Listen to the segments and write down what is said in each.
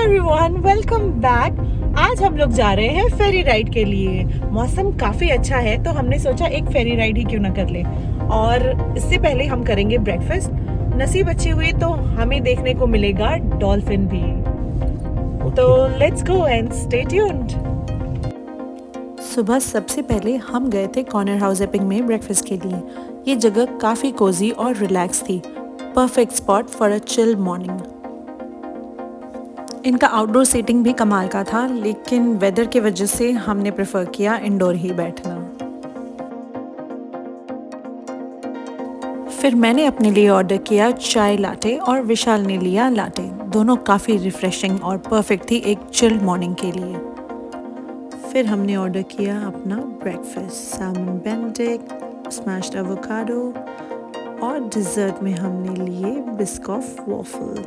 Everyone, welcome back. आज हम लोग जा रहे हैं फेरी राइड के लिए। मौसम काफ़ी अच्छा है तो हमने सोचा एक फेरी राइड ही क्यों ना कर ले। और इससे पहले हम करेंगे ब्रेकफास्ट। नसीब अच्छी हुई तो हमें देखने को मिलेगा डॉल्फिन भी। तो let's go and stay tuned. सुबह सबसे पहले हम गए थे कॉर्नर हाउस एपिंग में ब्रेकफास्ट के लिए। ये जगह काफ़ी कोजी और रिलैक्स थी। Perfect spot for a chill morning. इनका आउटडोर सीटिंग भी कमाल का था, लेकिन वेदर की वजह से हमने प्रेफर किया इंडोर ही बैठना। फिर मैंने अपने लिए ऑर्डर किया चाय लाटे और विशाल ने लिया लाटे। दोनों काफ़ी रिफ्रेशिंग और परफेक्ट थी एक चिल्ड मॉर्निंग के लिए। फिर हमने ऑर्डर किया अपना breakfast, salmon Benedict, smashed avocado और डिज़र्ट में हमने लिए Biscoff waffle.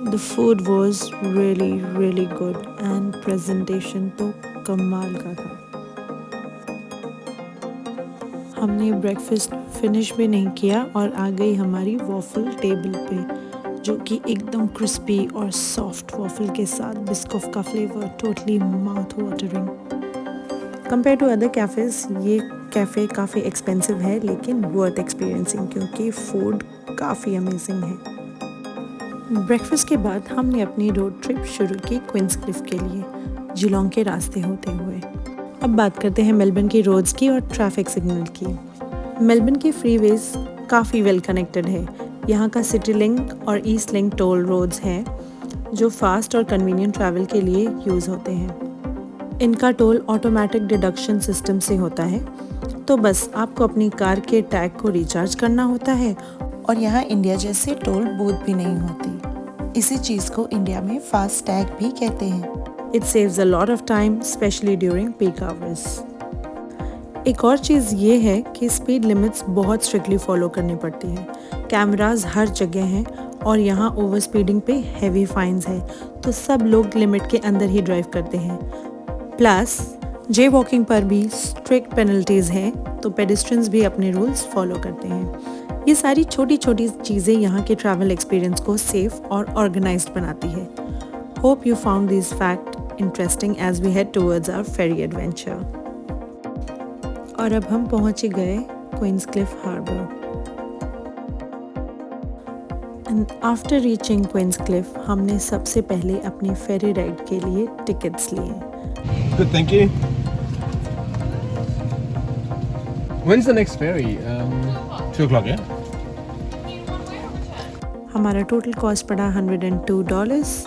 The food was really good and presentation तो कमाल का था। हमने ब्रेकफास्ट फिनिश भी नहीं किया और आ गई हमारी वॉफल टेबल पे, जो कि एकदम क्रिस्पी और सॉफ्ट वॉफल के साथ बिस्कॉफ का flavour, totally mouth watering. Compare to other cafes ये कैफ़े काफ़ी एक्सपेंसिव है, लेकिन वर्थ एक्सपीरियंसिंग क्योंकि फूड काफ़ी अमेजिंग है। ब्रेकफास्ट के बाद हमने अपनी रोड ट्रिप शुरू की क्वींस क्लिफ के लिए, जिलोंग के रास्ते होते हुए। अब बात करते हैं मेलबर्न की रोड्स की और ट्रैफिक सिग्नल की। मेलबर्न की फ्रीवेज काफ़ी वेल कनेक्टेड है। यहाँ का सिटी लिंक और ईस्ट लिंक टोल रोड्स हैं जो फास्ट और कन्वीनियंट ट्रैवल के लिए यूज़ होते हैं। इनका टोल ऑटोमेटिक डिडक्शन सिस्टम से होता है, तो बस आपको अपनी कार के टैग को रिचार्ज करना होता है और यहाँ इंडिया जैसे टोल बूथ भी नहीं होती। इसी चीज़ को इंडिया में फास्ट टैग भी कहते हैं। It saves a lot of time, specially during peak hours. एक और चीज़ ये है कि स्पीड लिमिट्स बहुत स्ट्रिक्टली फॉलो करनी पड़ती है। कैमरास हर जगह हैं और यहाँ ओवर स्पीडिंग पे हैवी फाइन्स है, तो सब लोग लिमिट के अंदर ही ड्राइव करते हैं। प्लस जे वॉकिंग पर भी स्ट्रिक्ट पेनल्टीज़ हैं, तो पेडेस्ट्रियंस भी अपने रूल्स फॉलो करते हैं। ये सारी छोटी छोटी चीज़ें यहाँ के ट्रैवल एक्सपीरियंस को सेफ और ऑर्गेनाइज्ड बनाती है। Hope you found this fact interesting as we head towards our ferry adventure. और अब हम पहुँच गए Queenscliff harbour. And after reaching Queenscliff हमने सबसे पहले अपनी फेरी राइड के लिए टिकट्स लिए। Good, thank you. When's the next ferry? 2 o'clock, yeah? हमारा टोटल कॉस्ट पड़ा $102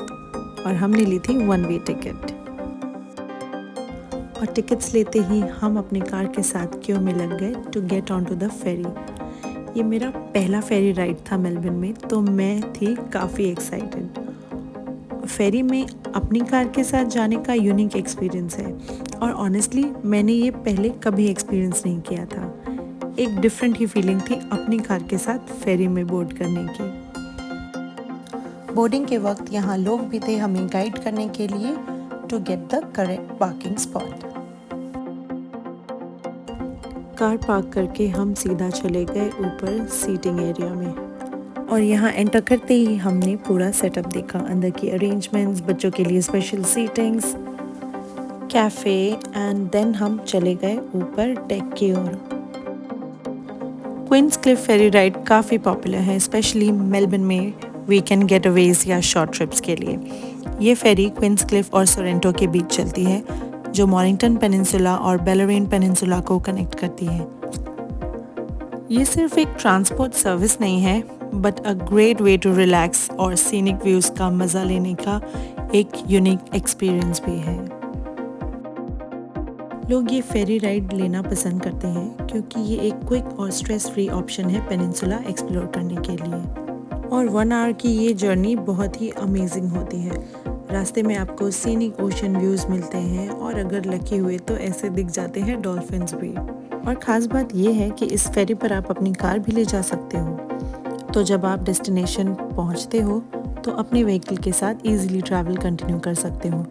और हमने ली थी 1 वे टिकट। और टिकट्स लेते ही हम अपनी कार के साथ क्यू में लग गए to get on to the ferry. ये मेरा पहला फेरी राइड था मेलबर्न में, तो मैं थी काफ़ी एक्साइटेड। फेरी में अपनी कार के साथ जाने का यूनिक एक्सपीरियंस है और ऑनेस्टली मैंने ये पहले कभी एक्सपीरियंस नहीं किया था। एक डिफरेंट ही फीलिंग थी अपनी कार के साथ फेरी में बोर्ड करने की। बोर्डिंग के वक्त यहाँ लोग भी थे हमें गाइड करने के लिए to get the correct parking spot. Car park करके हम सीधा चले गए ऊपर सीटिंग एरिया में और यहाँ एंटर करते ही हमने पूरा सेटअप देखा। अंदर की अरेंजमेंट्स, बच्चों के लिए special seatings, cafe, and then हम चले गए ऊपर डेक की ओर। क्वींस क्लिफ फेरी राइड काफ़ी पॉपुलर है, स्पेशली मेलबर्न में वीकेंड गेटअवेज या शॉर्ट ट्रिप्स के लिए। ये फेरी क्वींस क्लिफ और सोरेंटो के बीच चलती है, जो मॉरिंगटन पेनिनसुला और बेलरवेन पेनिनसुला को कनेक्ट करती है। ये सिर्फ एक ट्रांसपोर्ट सर्विस नहीं है, but a great way to relax और सीनिक व्यूज़ का मज़ा लेने का एक यूनिक एक्सपीरियंस भी है। लोग ये फेरी राइड लेना पसंद करते हैं क्योंकि ये एक क्विक और स्ट्रेस फ्री ऑप्शन है पेनिनसुला एक्सप्लोर करने के लिए। और 1 आवर की ये जर्नी बहुत ही अमेजिंग होती है। रास्ते में आपको सीनिक ओशन व्यूज़ मिलते हैं और अगर लकी हुए तो ऐसे दिख जाते हैं डॉल्फिन्स भी। और ख़ास बात ये है कि इस फेरी पर आप अपनी कार भी ले जा सकते हो, तो जब आप डेस्टिनेशन पहुंचते हो तो अपने व्हीकल के साथ इजीली ट्रैवल कंटिन्यू कर सकते हो।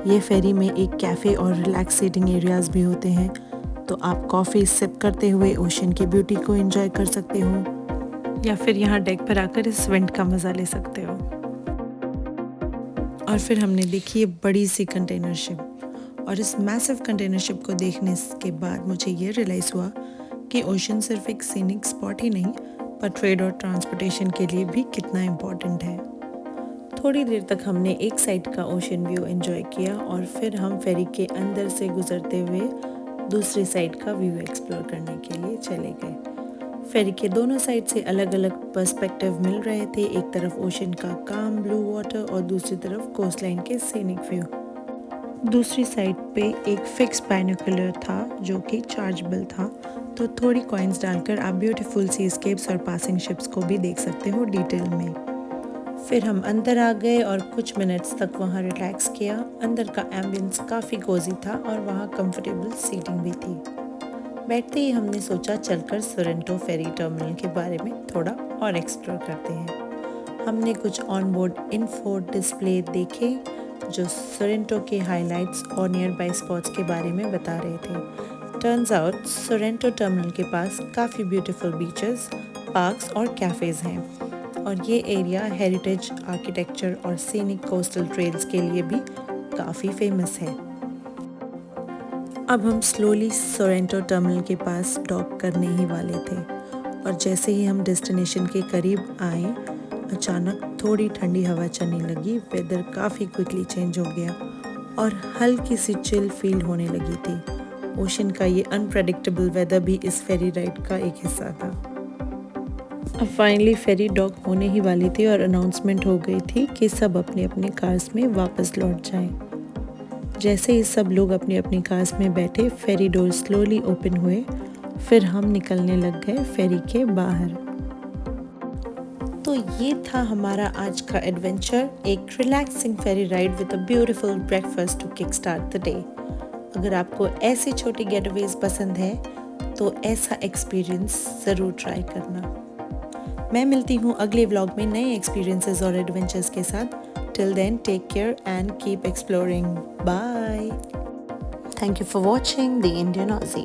ये फेरी में एक कैफ़े और रिलैक्स सीटिंग एरियाज़ भी होते हैं, तो आप कॉफ़ी सिप करते हुए ओशन की ब्यूटी को एंजॉय कर सकते हो या फिर यहाँ डेक पर आकर इस विंड का मज़ा ले सकते हो। और फिर हमने देखी ये बड़ी सी कंटेनर शिप, और इस मैसिव कंटेनर शिप को देखने के बाद मुझे ये रियलाइज़ हुआ कि ओशन सिर्फ एक सीनिक स्पॉट ही नहीं पर ट्रेड और ट्रांसपोर्टेशन के लिए भी कितना इम्पोर्टेंट है। थोड़ी देर तक हमने एक साइड का ओशन व्यू एंजॉय किया और फिर हम फेरी के अंदर से गुजरते हुए दूसरी साइड का व्यू एक्सप्लोर करने के लिए चले गए। फेरी के दोनों साइड से अलग अलग पर्सपेक्टिव मिल रहे थे, एक तरफ ओशन का काम ब्लू वाटर और दूसरी तरफ कोस्ट लाइन के सीनिक व्यू। दूसरी साइड पे एक फिक्स बाइनोकुलर था जो कि चार्जेबल था, तो थोड़ी कॉइन्स डालकर आप ब्यूटीफुल सीस्केप्स और पासिंग शिप्स को भी देख सकते हो डिटेल में। फिर हम अंदर आ गए और कुछ मिनट्स तक वहाँ रिलैक्स किया। अंदर का एम्बियंस काफ़ी कोजी था और वहाँ कंफर्टेबल सीटिंग भी थी। बैठते ही हमने सोचा चलकर सोरेंटो फेरी टर्मिनल के बारे में थोड़ा और एक्सप्लोर करते हैं। हमने कुछ ऑन बोर्ड इन्फो डिस्प्ले देखे जो सोरेंटो के हाइलाइट्स और नियर बाय स्पॉट्स के बारे में बता रहे थे। टर्न्स आउट सोरेंटो टर्मिनल के पास काफ़ी ब्यूटीफुल बीचेस, पार्क्स और कैफ़ेज़ हैं और ये एरिया हेरिटेज आर्किटेक्चर और सीनिक कोस्टल ट्रेल्स के लिए भी काफ़ी फेमस है। अब हम स्लोली सोरेंटो टर्मिनल के पास डॉक करने ही वाले थे और जैसे ही हम डेस्टिनेशन के करीब आए अचानक थोड़ी ठंडी हवा चलने लगी। वेदर काफ़ी क्विकली चेंज हो गया और हल्की सी चिल फील होने लगी थी। ओशन का ये अनप्रेडिक्टेबल वेदर भी इस फेरी राइड का एक हिस्सा था। अब फाइनली फेरी डॉक होने ही वाली थी और अनाउंसमेंट हो गई थी कि सब अपने अपने कार्स में वापस लौट जाएं। जैसे ही सब लोग अपनी अपनी कार्स में बैठे फेरी डोर स्लोली ओपन हुए, फिर हम निकलने लग गए फेरी के बाहर। तो ये था हमारा आज का एडवेंचर, एक relaxing ferry ride with a beautiful breakfast to kick start the day. अगर आपको ऐसी छोटी गेटअवेज पसंद है तो ऐसा एक्सपीरियंस ज़रूर ट्राई करना। मैं मिलती हूँ अगले व्लॉग में नए एक्सपीरियंसेस और एडवेंचर्स के साथ। Till then, take care and keep exploring. Bye. Thank you for watching The Indian Aussie.